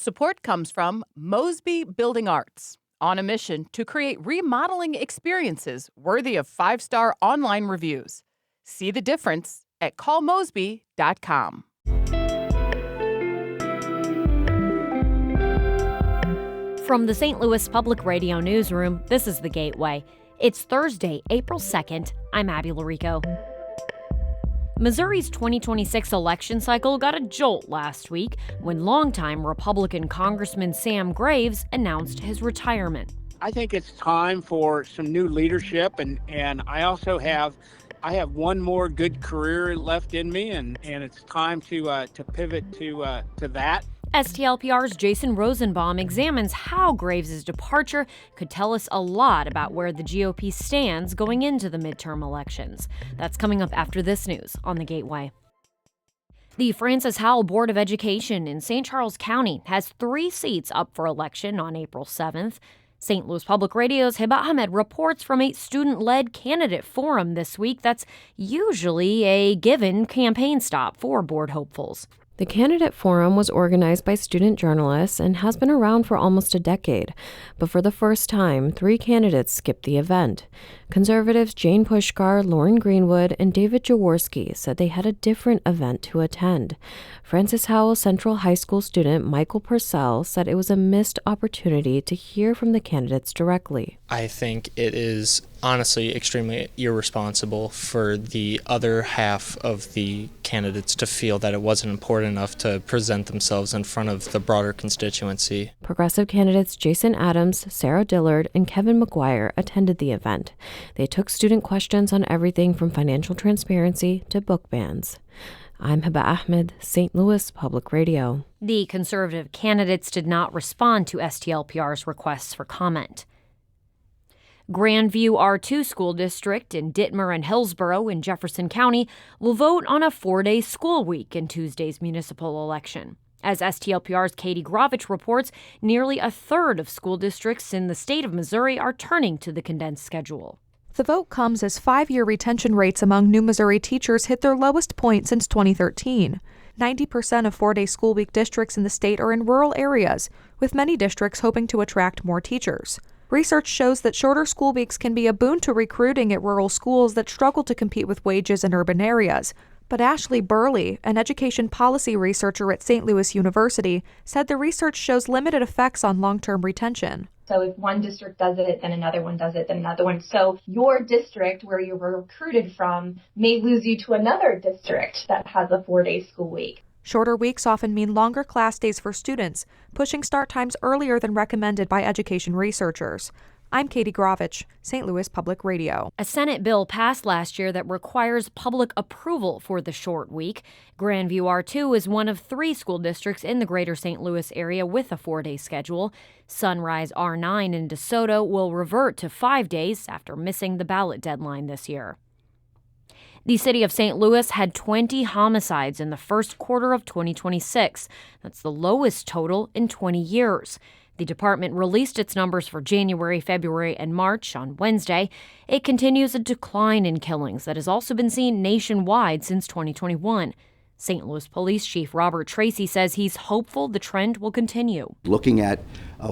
Support comes from Mosby Building Arts, on a mission to create remodeling experiences worthy of 5-star online reviews. See the difference at callmosby.com. From the St. Louis Public Radio Newsroom, this is The Gateway. It's Thursday, April 2nd. I'm Abby Larico. Missouri's 2026 election cycle got a jolt last week when longtime Republican Congressman Sam Graves announced his retirement. I think it's time for some new leadership, and I also have one more good career left in me, and it's time to pivot to that. STLPR's Jason Rosenbaum examines how Graves' departure could tell us a lot about where the GOP stands going into the midterm elections. That's coming up after this news on The Gateway. The Francis Howell Board of Education in St. Charles County has 3 seats up for election on April 7th. St. Louis Public Radio's Hiba Ahmed reports from a student-led candidate forum this week that's usually a given campaign stop for board hopefuls. The candidate forum was organized by student journalists and has been around for almost a decade. But for the first time, 3 candidates skipped the event. Conservatives Jane Pushkar, Lauren Greenwood, and David Jaworski said they had a different event to attend. Francis Howell Central High School student Michael Purcell said it was a missed opportunity to hear from the candidates directly. I think it is honestly extremely irresponsible for the other half of the candidates to feel that it wasn't important enough to present themselves in front of the broader constituency. Progressive candidates Jason Adams, Sarah Dillard, and Kevin McGuire attended the event. They took student questions on everything from financial transparency to book bans. I'm Hiba Ahmed, St. Louis Public Radio. The conservative candidates did not respond to STLPR's requests for comment. Grandview R2 School District in Dittmer and Hillsborough in Jefferson County will vote on a 4-day school week in Tuesday's municipal election. As STLPR's Katie Grovich reports, nearly a third of school districts in the state of Missouri are turning to the condensed schedule. The vote comes as 5-year retention rates among new Missouri teachers hit their lowest point since 2013. 90% of 4-day school week districts in the state are in rural areas, with many districts hoping to attract more teachers. Research shows that shorter school weeks can be a boon to recruiting at rural schools that struggle to compete with wages in urban areas. But Ashley Burley, an education policy researcher at St. Louis University, said the research shows limited effects on long-term retention. So if one district does it, then another one does it, then another one. So your district where you were recruited from may lose you to another district that has a 4-day school week. Shorter weeks often mean longer class days for students, pushing start times earlier than recommended by education researchers. I'm Katie Grovich, St. Louis Public Radio. A Senate bill passed last year that requires public approval for the short week. Grandview R2 is one of 3 school districts in the greater St. Louis area with a 4-day schedule. Sunrise R9 in DeSoto will revert to 5 days after missing the ballot deadline this year. The city of St. Louis had 20 homicides in the first quarter of 2026. That's the lowest total in 20 years. The department released its numbers for January, February, and March on Wednesday. It continues a decline in killings that has also been seen nationwide since 2021. St. Louis Police Chief Robert Tracy says he's hopeful the trend will continue. Looking at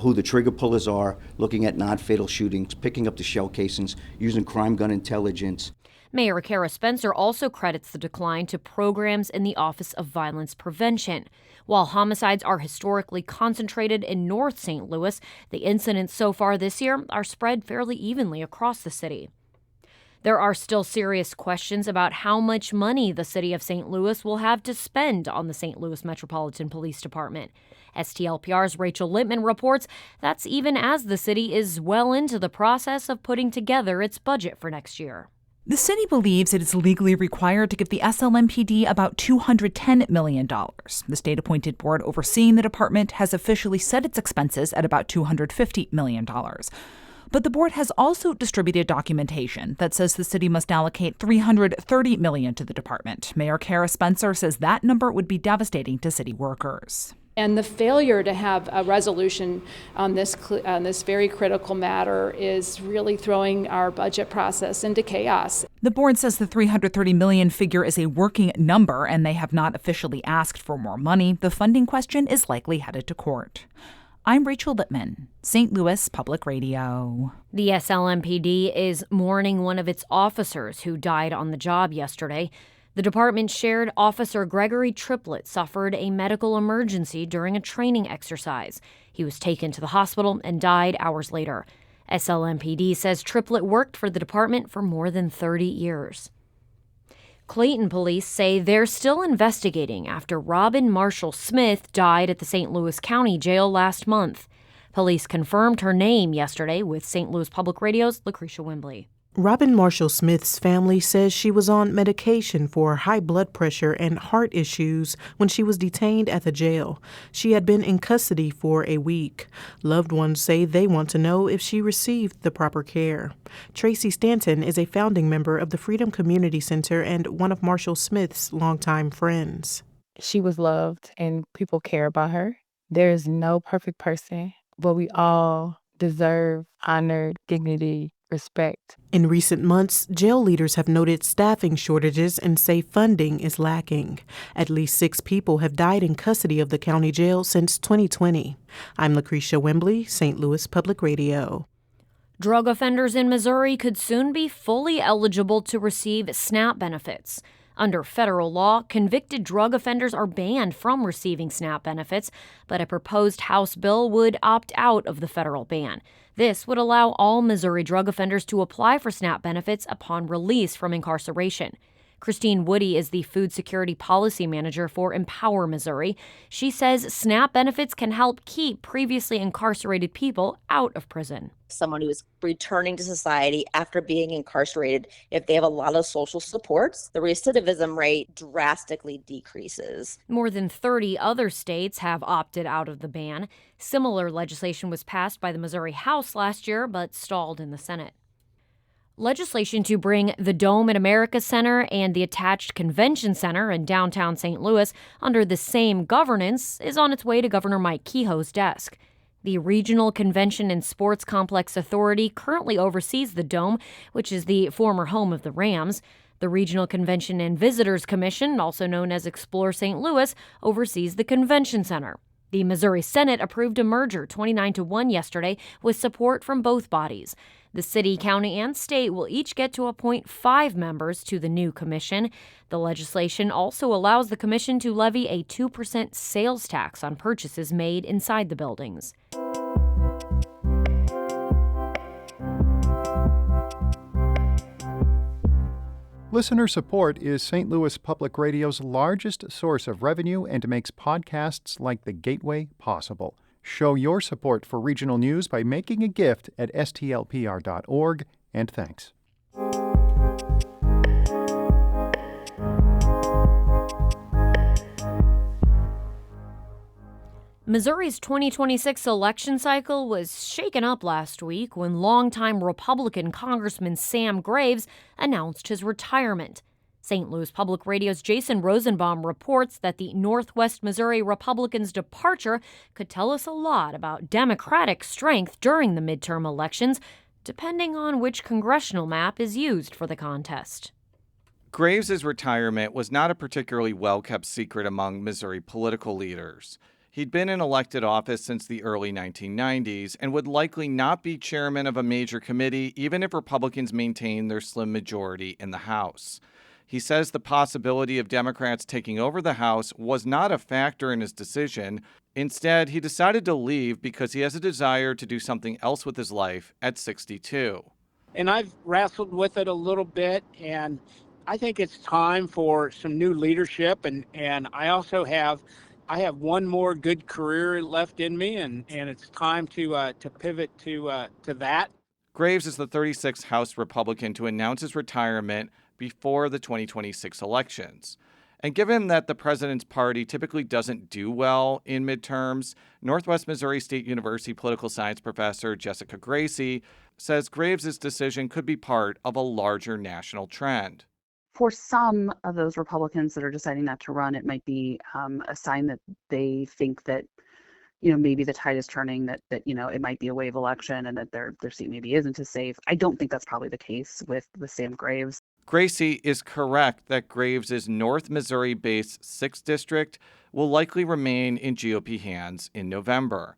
who the trigger pullers are, looking at non-fatal shootings, picking up the shell casings, using crime gun intelligence. Mayor Kara Spencer also credits the decline to programs in the Office of Violence Prevention. While homicides are historically concentrated in North St. Louis, the incidents so far this year are spread fairly evenly across the city. There are still serious questions about how much money the city of St. Louis will have to spend on the St. Louis Metropolitan Police Department. STLPR's Rachel Littman reports that's even as the city is well into the process of putting together its budget for next year. The city believes it is legally required to give the SLMPD about $210 million. The state-appointed board overseeing the department has officially set its expenses at about $250 million. But the board has also distributed documentation that says the city must allocate $330 million to the department. Mayor Kara Spencer says that number would be devastating to city workers. And the failure to have a resolution on this very critical matter is really throwing our budget process into chaos. The board says the $330 million figure is a working number, and they have not officially asked for more money. The funding question is likely headed to court. I'm Rachel Lippman, St. Louis Public Radio. The SLMPD is mourning one of its officers who died on the job yesterday. The department shared Officer Gregory Triplett suffered a medical emergency during a training exercise. He was taken to the hospital and died hours later. SLMPD says Triplett worked for the department for more than 30 years. Clayton police say they're still investigating after Robin Marshall Smith died at the St. Louis County Jail last month. Police confirmed her name yesterday with St. Louis Public Radio's Lucretia Wembley. Robin Marshall Smith's family says she was on medication for high blood pressure and heart issues when she was detained at the jail. She had been in custody for a week. Loved ones say they want to know if she received the proper care. Tracy Stanton is a founding member of the Freedom Community Center and one of Marshall Smith's longtime friends. She was loved and people care about her. There is no perfect person, but we all deserve honor, dignity, respect. In recent months, jail leaders have noted staffing shortages and say funding is lacking. At least 6 people have died in custody of the county jail since 2020. I'm Lucretia Wembley, St. Louis Public Radio. Drug offenders in Missouri could soon be fully eligible to receive SNAP benefits. Under federal law, convicted drug offenders are banned from receiving SNAP benefits, but a proposed House bill would opt out of the federal ban. This would allow all Missouri drug offenders to apply for SNAP benefits upon release from incarceration. Christine Woody is the Food Security Policy Manager for Empower Missouri. She says SNAP benefits can help keep previously incarcerated people out of prison. Someone who is returning to society after being incarcerated, if they have a lot of social supports, the recidivism rate drastically decreases. More than 30 other states have opted out of the ban. Similar legislation was passed by the Missouri House last year, but stalled in the Senate. Legislation to bring the Dome at America Center and the attached Convention Center in downtown St. Louis under the same governance is on its way to Governor Mike Kehoe's desk. The Regional Convention and Sports Complex Authority currently oversees the Dome, which is the former home of the Rams. The Regional Convention and Visitors Commission, also known as Explore St. Louis, oversees the Convention Center. The Missouri Senate approved a merger 29-1 yesterday with support from both bodies. The city, county, and state will each get to appoint 5 members to the new commission. The legislation also allows the commission to levy a 2% sales tax on purchases made inside the buildings. Listener support is St. Louis Public Radio's largest source of revenue and makes podcasts like The Gateway possible. Show your support for regional news by making a gift at stlpr.org, and thanks. Missouri's 2026 election cycle was shaken up last week when longtime Republican Congressman Sam Graves announced his retirement. St. Louis Public Radio's Jason Rosenbaum reports that the Northwest Missouri Republicans' departure could tell us a lot about Democratic strength during the midterm elections, depending on which congressional map is used for the contest. Graves' retirement was not a particularly well-kept secret among Missouri political leaders. He'd been in elected office since the early 1990s and would likely not be chairman of a major committee even if Republicans maintain their slim majority in the House. He says the possibility of Democrats taking over the House was not a factor in his decision. Instead, he decided to leave because he has a desire to do something else with his life at 62. And I've wrestled with it a little bit, and I think it's time for some new leadership. And I also have one more good career left in me, and it's time to pivot to that. Graves is the 36th House Republican to announce his retirement before the 2026 elections. And given that the president's party typically doesn't do well in midterms, Northwest Missouri State University political science professor Jessica Gracie says Graves' decision could be part of a larger national trend. For some of those Republicans that are deciding not to run, it might be a sign that they think that, maybe the tide is turning, that it might be a wave election and that their seat maybe isn't as safe. I don't think that's probably the case with Sam Graves. Gracie is correct that Graves' North Missouri-based 6th District will likely remain in GOP hands in November.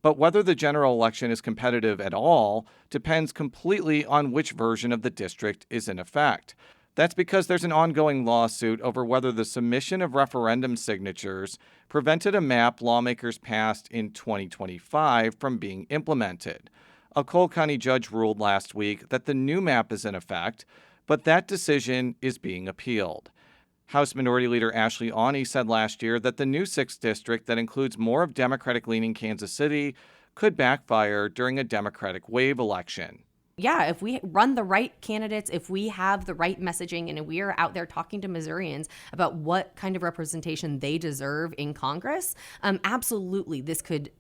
But whether the general election is competitive at all depends completely on which version of the district is in effect. That's because there's an ongoing lawsuit over whether the submission of referendum signatures prevented a map lawmakers passed in 2025 from being implemented. A Cole County judge ruled last week that the new map is in effect, but that decision is being appealed. House Minority Leader Ashley Awney said last year that the new 6th District that includes more of Democratic-leaning Kansas City could backfire during a Democratic wave election. Yeah, if we run the right candidates, if we have the right messaging, and if we are out there talking to Missourians about what kind of representation they deserve in Congress, absolutely, this could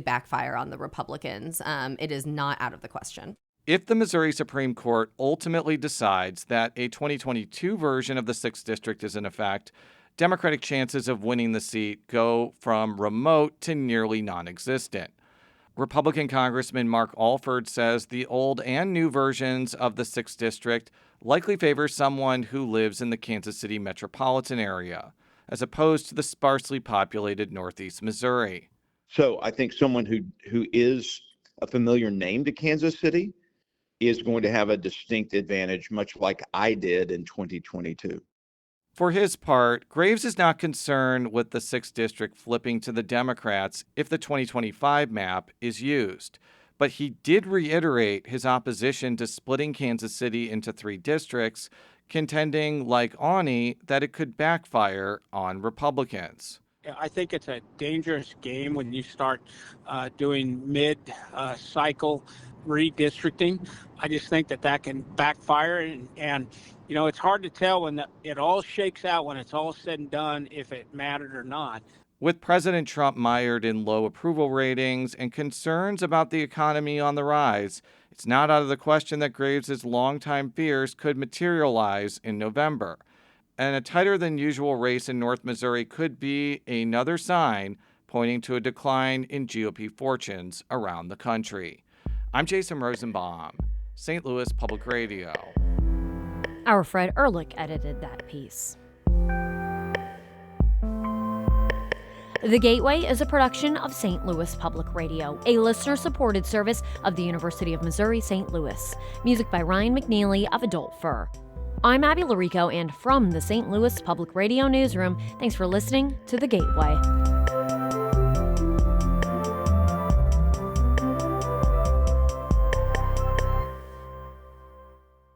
backfire on the Republicans. It is not out of the question. If the Missouri Supreme Court ultimately decides that a 2022 version of the 6th District is in effect, Democratic chances of winning the seat go from remote to nearly non-existent. Republican Congressman Mark Alford says the old and new versions of the 6th District likely favor someone who lives in the Kansas City metropolitan area, as opposed to the sparsely populated Northeast Missouri. So I think someone who is a familiar name to Kansas City is going to have a distinct advantage, much like I did in 2022. For his part, Graves is not concerned with the 6th District flipping to the Democrats if the 2025 map is used. But he did reiterate his opposition to splitting Kansas City into 3 districts, contending, like Awney, that it could backfire on Republicans. I think it's a dangerous game when you start doing mid-cycle redistricting. I just think that can backfire, and it's hard to tell when it all shakes out, when it's all said and done, if it mattered or not. With President Trump mired in low approval ratings and concerns about the economy on the rise, it's not out of the question that Graves' longtime fears could materialize in November. And a tighter than usual race in North Missouri could be another sign pointing to a decline in GOP fortunes around the country. I'm Jason Rosenbaum, St. Louis Public Radio. Our Fred Ehrlich edited that piece. The Gateway is a production of St. Louis Public Radio, a listener-supported service of the University of Missouri St. Louis. Music by Ryan McNeely of Adult Fur. I'm Abby Larico, and from the St. Louis Public Radio Newsroom, thanks for listening to The Gateway.